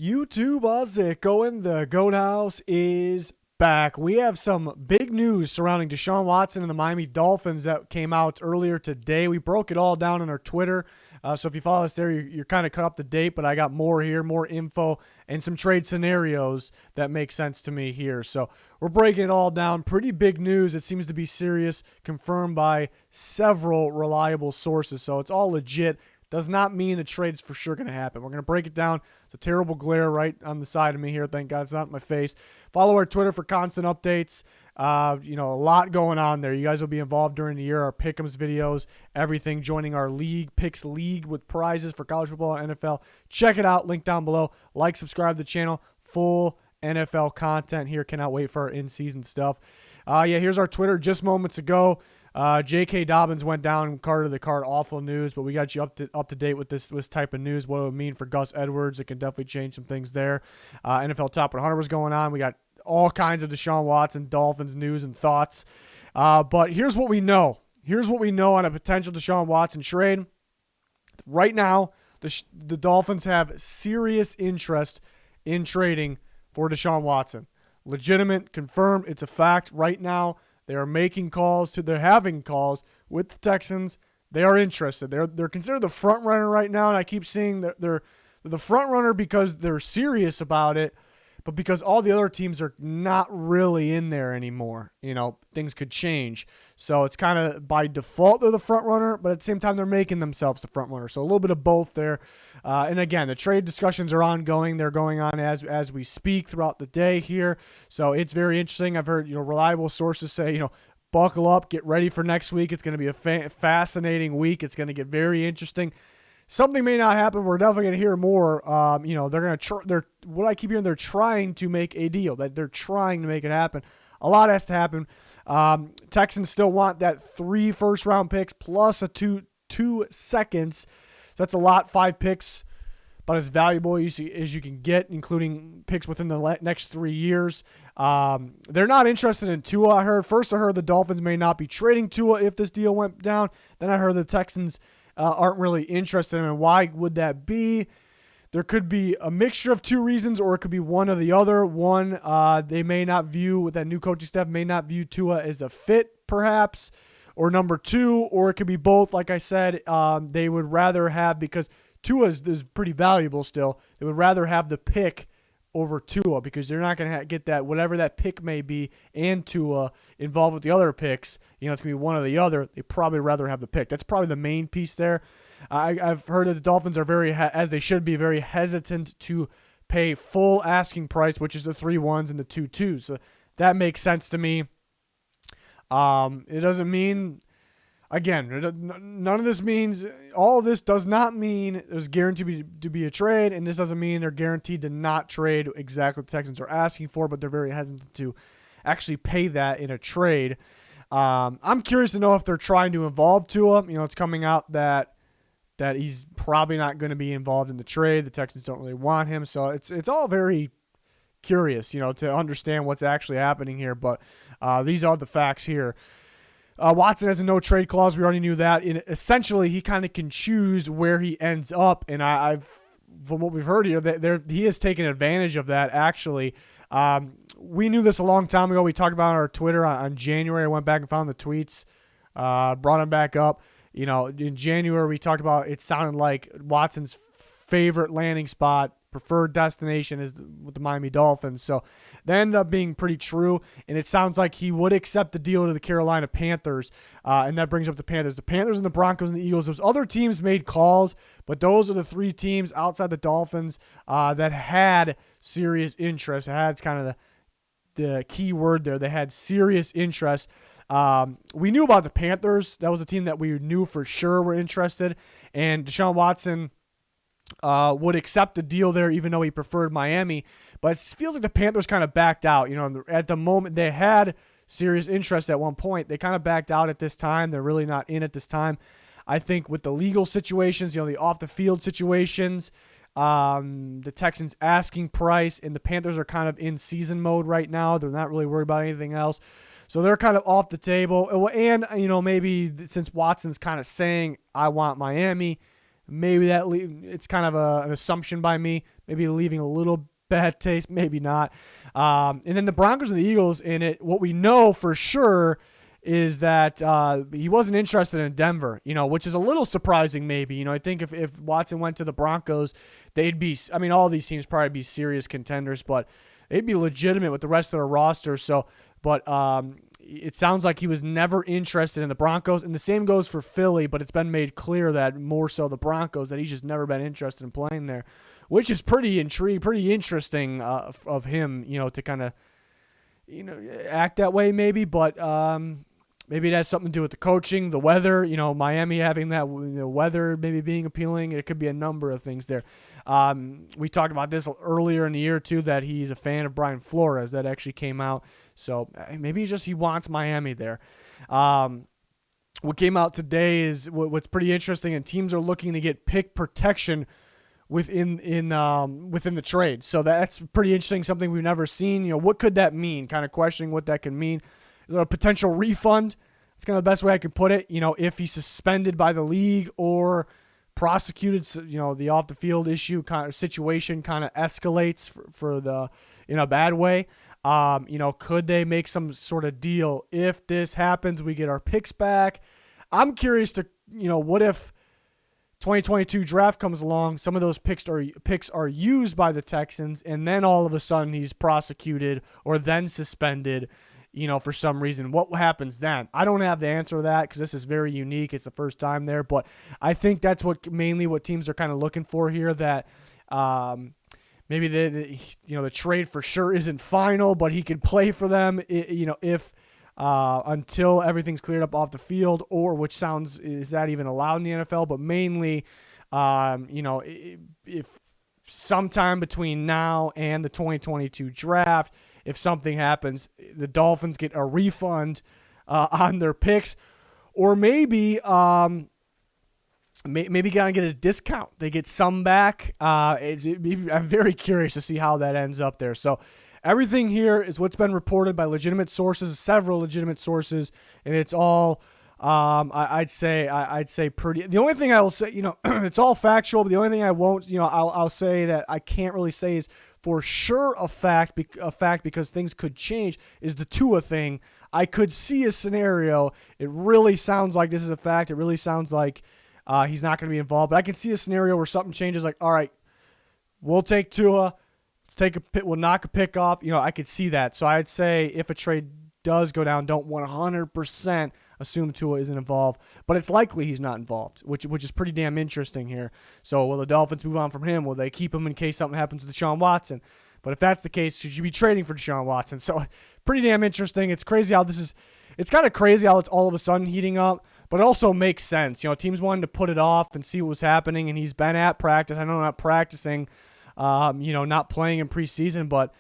YouTube, how's it going? The Goat House is back. We have some big news surrounding Deshaun Watson and the Miami Dolphins that came out earlier today. We broke it all down on our Twitter. So if you follow us there, you're kind of cut up to date, but I got more here, more info, and some trade scenarios that make sense to me here. So we're breaking it all down. Pretty big news. It seems to be serious, confirmed by several reliable sources. So it's all legit. Does not mean the trade's for sure going to happen. We're going to break it down. It's a terrible glare right on the side of me here. Thank God it's not in my face. Follow our Twitter for constant updates. A lot going on there. You guys will be involved during the year. Our Pick'ems videos, everything. Joining our league, Picks League with prizes for college football and NFL. Check it out. Link down below. Like, subscribe to the channel. Full NFL content here. Cannot wait for our in-season stuff. Here's our Twitter just moments ago. J.K. Dobbins went down, card of the card, awful news, but we got you up to date with this type of news, what it would mean for Gus Edwards. It can definitely change some things there. NFL Top 100 was going on. We got all kinds of Deshaun Watson, Dolphins news and thoughts. But here's what we know. Here's what we know on a potential Deshaun Watson trade. Right now, the Dolphins have serious interest in trading for Deshaun Watson. Legitimate, confirmed, it's a fact right now. They are making calls they're having calls with the Texans. They are interested. They're considered the front runner right now, and I keep seeing that they're the front runner because they're serious about it, but because all the other teams are not really in there anymore. Things could change. So it's kind of by default they're the front runner, but at the same time they're making themselves the front runner. So a little bit of both there. And again, the trade discussions are ongoing. They're going on as we speak throughout the day here. So it's very interesting. I've heard reliable sources say buckle up, get ready for next week. It's going to be a fascinating week. It's going to get very interesting. Something may not happen. We're definitely going to hear more. They're going to what I keep hearing, they're trying to make a deal. That they're trying to make it happen. A lot has to happen. Texans still want that 3 first-round picks plus a two seconds. So that's a lot. 5 picks, but as valuable as you can get, including picks within the next 3 years. They're not interested in Tua. I heard the Dolphins may not be trading Tua if this deal went down. Then I heard the Texans aren't really interested in him. Why would that be? There could be a mixture of 2 reasons, or it could be one or the other. One, they may not view, with that new coaching staff, may not view Tua as a fit, perhaps. Or number 2, or it could be both. Like I said, they would rather have, because Tua is pretty valuable still, they would rather have the pick over Tua, because they're not going to get that, whatever that pick may be, and Tua involved with the other picks. It's going to be one or the other. They probably rather have the pick. That's probably the main piece there. I've heard that the Dolphins are as they should be, very hesitant to pay full asking price, which is the 3 1s and the 2 2s. So that makes sense to me. It doesn't mean, again, none of this means, all of this does not mean there's guaranteed to be a trade, and this doesn't mean they're guaranteed to not trade exactly what the Texans are asking for, but they're very hesitant to actually pay that in a trade. I'm curious to know if they're trying to involve Tua. It's coming out that he's probably not going to be involved in the trade. The Texans don't really want him, so it's all very curious, to understand what's actually happening here, but these are the facts here. Watson has a no-trade clause. We already knew that. Essentially, he kind of can choose where he ends up, and from what we've heard here, he has taken advantage of that, actually. We knew this a long time ago. We talked about it on our Twitter on January. I went back and found the tweets, brought them back up. In January, we talked about it sounded like Watson's favorite landing spot, preferred destination is with the Miami Dolphins. So that ended up being pretty true, and it sounds like he would accept the deal to the Carolina Panthers, and that brings up the Panthers. The Panthers and the Broncos and the Eagles. Those other teams made calls, but those are the 3 teams outside the Dolphins that had serious interest. That's kind of the key word there. They had serious interest. We knew about the Panthers. That was a team that we knew for sure were interested, and Deshaun Watson would accept the deal there, even though he preferred Miami. But it feels like the Panthers kind of backed out. At the moment, they had serious interest at one point. They kind of backed out at this time. They're really not in at this time. I think with the legal situations, the off-the-field situations, the Texans asking price, and the Panthers are kind of in season mode right now. They're not really worried about anything else. So they're kind of off the table. And, maybe since Watson's kind of saying, I want Miami, Maybe it's kind of an assumption by me, maybe leaving a little bad taste, maybe not. And then the Broncos and the Eagles in it, what we know for sure is that he wasn't interested in Denver, which is a little surprising maybe. I think if Watson went to the Broncos, all these teams probably be serious contenders, but they'd be legitimate with the rest of their roster. So, but it sounds like he was never interested in the Broncos, and the same goes for Philly, but it's been made clear that more so the Broncos, that he's just never been interested in playing there, which is pretty interesting of him, to kind of, act that way maybe, but maybe it has something to do with the coaching, the weather, Miami having that weather maybe being appealing. It could be a number of things there. We talked about this earlier in the year too, that he's a fan of Brian Flores. That actually came out. So maybe he wants Miami there. What came out today is what's pretty interesting, and teams are looking to get pick protection within the trade. So that's pretty interesting, something we've never seen. What could that mean? Kind of questioning what that could mean. Is there a potential refund? That's kind of the best way I could put it. If he's suspended by the league or prosecuted, the off the field issue kind of situation kind of escalates for the in a bad way. Could they make some sort of deal? If this happens, we get our picks back. I'm curious to, what if 2022 draft comes along, some of those picks are used by the Texans, and then all of a sudden he's prosecuted or then suspended, for some reason. What happens then? I don't have the answer to that because this is very unique. It's the first time there, but I think that's mainly what teams are kind of looking for here, that maybe the trade for sure isn't final, but he could play for them, if until everything's cleared up off the field, or is that even allowed in the NFL? But mainly, if sometime between now and the 2022 draft, if something happens, the Dolphins get a refund on their picks, or maybe gotta get a discount. They get some back. I'm very curious to see how that ends up there. So everything here is what's been reported by legitimate sources, several legitimate sources, and it's all I'd say pretty. The only thing I will say, it's all factual, but the only thing I won't, I'll say that I can't really say is for sure a fact because things could change, is the Tua thing. I could see a scenario. It really sounds like this is a fact. It really sounds like he's not going to be involved. But I can see a scenario where something changes, like, all right, we'll take Tua. We'll knock a pick off. I could see that. So I'd say if a trade does go down, don't 100% assume Tua isn't involved, but it's likely he's not involved, which is pretty damn interesting here. So will the Dolphins move on from him? Will they keep him in case something happens with Deshaun Watson? But if that's the case, should you be trading for Deshaun Watson? So pretty damn interesting. It's crazy how it's kind of crazy how it's all of a sudden heating up, but it also makes sense. Teams wanted to put it off and see what was happening, and he's been at practice. I know not practicing, not playing in preseason, but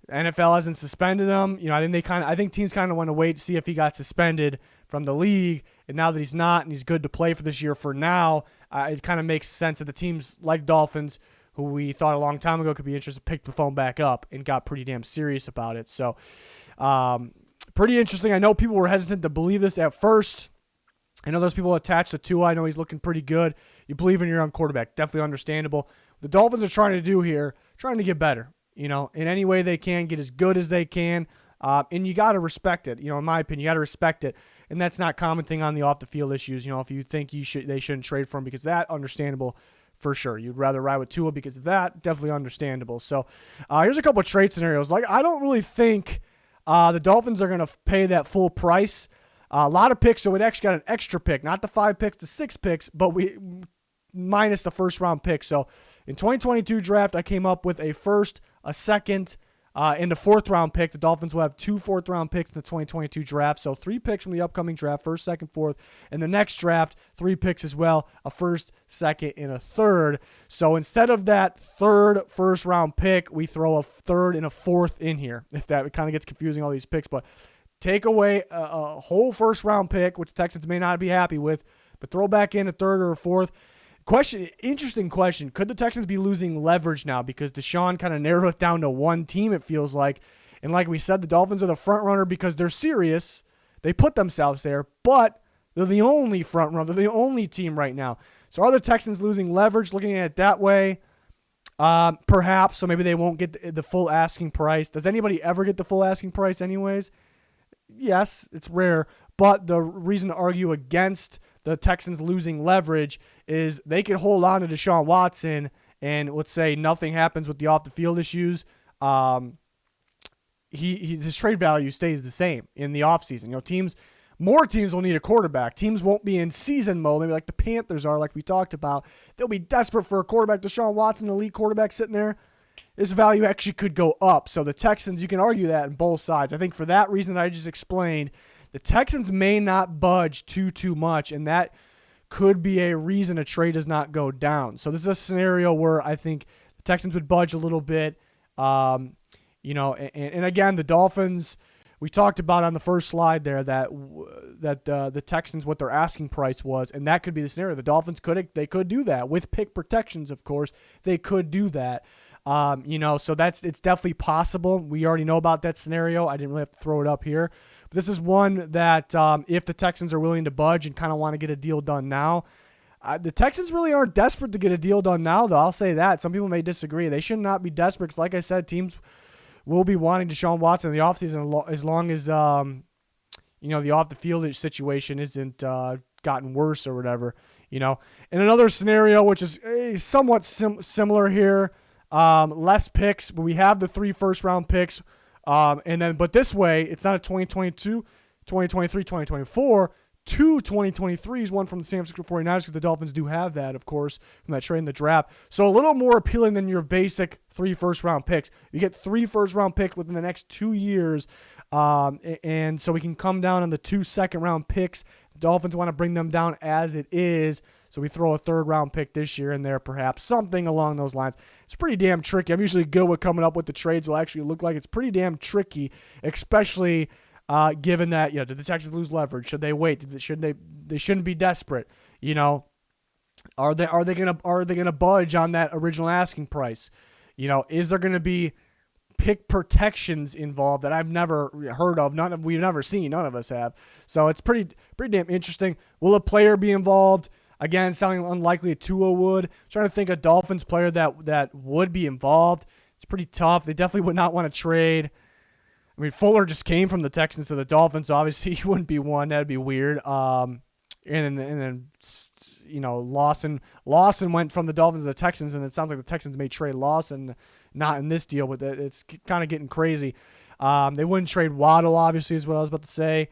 NFL hasn't suspended him. I think teams kind of want to wait to see if he got suspended from the league, and now that he's not and he's good to play for this year for now, it kind of makes sense that the teams like Dolphins, who we thought a long time ago could be interested, picked the phone back up and got pretty damn serious about it. So pretty interesting. I know people were hesitant to believe this at first. I know those people attached to Tua. I know he's looking pretty good. You believe in your own quarterback. Definitely understandable. The Dolphins are trying to do here, trying to get better, in any way they can, get as good as they can. And you got to respect it. In my opinion, you got to respect it. And that's not commenting on the off the field issues. If you think they shouldn't trade for him because that, understandable for sure. You'd rather ride with Tua because of that, definitely understandable. So here's a couple of trade scenarios. I don't really think the Dolphins are going to pay that full price. A lot of picks, so we'd actually got an extra pick, not the 5 picks, the 6 picks, but we minus the first round pick. So in 2022 draft, I came up with a first, a second, and a 4th round pick. The Dolphins will have 2 4th round picks in the 2022 draft. So 3 picks from the upcoming draft, 1st, 2nd, 4th. And the next draft, 3 picks as well, a 1st, 2nd, and a 3rd. So instead of that 3rd first round pick, we throw a 3rd and a 4th in here. If that kind of gets confusing, all these picks. But take away a whole 1st round pick, which the Texans may not be happy with, but throw back in a 3rd or a 4th. Interesting question. Could the Texans be losing leverage now because Deshaun kind of narrowed it down to one team, it feels like? And like we said, the Dolphins are the front runner because they're serious. They put themselves there, but they're the only front runner. They're the only team right now. So are the Texans losing leverage looking at it that way? Perhaps. So maybe they won't get the full asking price. Does anybody ever get the full asking price anyways? Yes, it's rare. But the reason to argue against the Texans losing leverage is they could hold on to Deshaun Watson, and let's say nothing happens with the off-the-field issues. His trade value stays the same in the offseason. More teams will need a quarterback. Teams won't be in season mode, maybe like the Panthers are, like we talked about. They'll be desperate for a quarterback. Deshaun Watson, elite quarterback sitting there. This value actually could go up. So the Texans, you can argue that on both sides. I think for that reason that I just explained, the Texans may not budge too much, and that could be a reason a trade does not go down. So this is a scenario where I think the Texans would budge a little bit. And again, the Dolphins, we talked about on the first slide there that the Texans, what their asking price was, and that could be the scenario. The Dolphins could do that with pick protections, of course. They could do that. So it's definitely possible. We already know about that scenario. I didn't really have to throw it up here. But this is one that if the Texans are willing to budge and kind of want to get a deal done now, the Texans really aren't desperate to get a deal done now, though. I'll say that. Some people may disagree. They should not be desperate because, like I said, teams will be wanting Deshaun Watson in the offseason as long as, the off-the-field situation isn't gotten worse or whatever, In another scenario, which is somewhat similar here, less picks, but we have the 3 first-round picks. But this way, it's not a 2022, 2023, 2024, 2 2023s, one from the San Francisco 49ers, because the Dolphins do have that, of course, from that trade in the draft. So a little more appealing than your basic 3 first-round picks. You get 3 first-round picks within the next 2 years, and so we can come down on the 2 second-round picks. The Dolphins want to bring them down as it is, so we throw a 3rd-round pick this year in there, perhaps, something along those lines. It's pretty damn tricky. I'm usually good with coming up with the trades will actually look like. It's pretty damn tricky, especially given that, did the Texans lose leverage? Should they wait? They shouldn't be desperate. Are they gonna budge on that original asking price? Is there gonna be pick protections involved that I've never heard of? We've never seen. None of us have. So it's pretty damn interesting. Will a player be involved? Again, sounding unlikely a Tua would. I'm trying to think a Dolphins player that would be involved. It's pretty tough. They definitely would not want to trade. I mean, Fuller just came from the Texans to the Dolphins. So obviously, he wouldn't be one. That'd be weird. And then Lawson went from the Dolphins to the Texans, and it sounds like the Texans may trade Lawson, not in this deal, but it's kind of getting crazy. They wouldn't trade Waddle, obviously, is what I was about to say.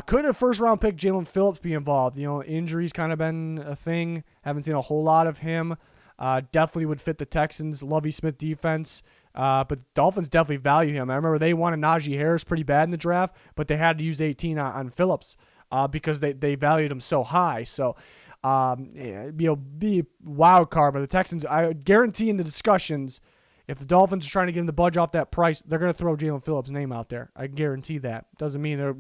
Could a first-round pick Jalen Phillips be involved? Injuries kind of been a thing. Haven't seen a whole lot of him. Definitely would fit the Texans' Lovie Smith defense. But the Dolphins definitely value him. I remember they wanted Najee Harris pretty bad in the draft, but they had to use 18 on Phillips because they valued him so high. So it'd be a wild card. But the Texans, I guarantee in the discussions, if the Dolphins are trying to get him the budge off that price, they're going to throw Jalen Phillips' name out there. I guarantee that. Doesn't mean their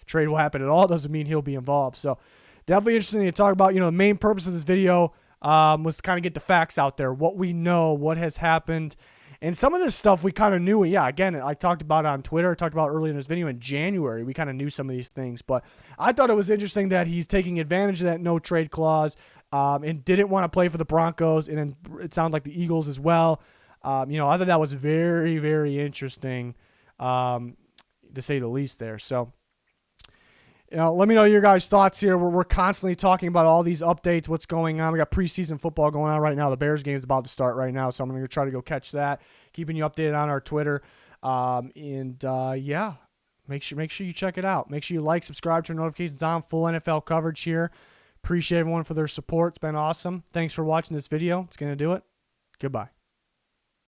trade will happen at all. Doesn't mean he'll be involved. So definitely interesting to talk about. The main purpose of this video was to kind of get the facts out there, what we know, what has happened. And some of this stuff we kind of knew. Yeah, again, I talked about it on Twitter. I talked about earlier in this video in January. We kind of knew some of these things. But I thought it was interesting that he's taking advantage of that no-trade clause and didn't want to play for the Broncos. And then it sounds like the Eagles as well. I thought that was very, very interesting, to say the least there. So, let me know your guys' thoughts here. We're constantly talking about all these updates, what's going on. We got preseason football going on right now. The Bears game is about to start right now, so I'm going to try to go catch that. Keeping you updated on our Twitter. Make sure you check it out. Make sure you like, subscribe, turn notifications on. Full NFL coverage here. Appreciate everyone for their support. It's been awesome. Thanks for watching this video. It's going to do it. Goodbye.